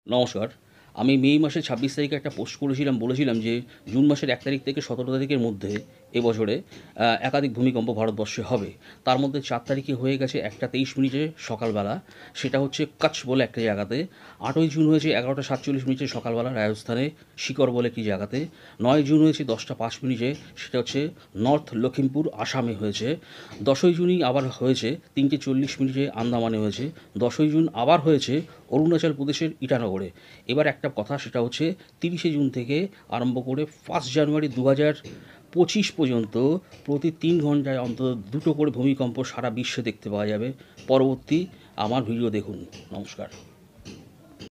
নমস্কার। আমি মে মাসের ২৬ তারিখে একটা পোস্ট করেছিলাম, বলেছিলাম যে জুন মাসের ১ তারিখ থেকে ১৭ তারিখের মধ্যে এবছরে একাধিক ভূমিকম্প ভারতবর্ষে হবে। তার মধ্যে ৪ তারিখে হয়ে গেছে ১টা ২৩ সকালবেলা, সেটা হচ্ছে কচ্ছ বলে একটা জায়গাতে। ৮ই জুন হয়েছে ১১টা ৪৭ সকালবেলা রাজস্থানে শিকর বলে একটি জায়গাতে। ৯ জুন হয়েছে ১০টা ৫, সেটা হচ্ছে নর্থ লখিমপুর আসামে হয়েছে। ১০ই জুনই আবার হয়েছে ৩টে ৪০ আন্দামানে হয়েছে। ১০ই জুন আবার হয়েছে অরুণাচল প্রদেশের ইটানগরে। এবার একটা কথা, সেটা হচ্ছে ৩০শে জুন থেকে আরম্ভ করে 1 জানুয়ারি ২০২৫ পর্যন্ত প্রতি ৩ ঘন্টায় অন্তত দুটো করে ভূমিকম্প সারা বিশ্বে দেখতে পাওয়া যাবে। পরবর্তী আমার ভিডিও দেখুন। নমস্কার।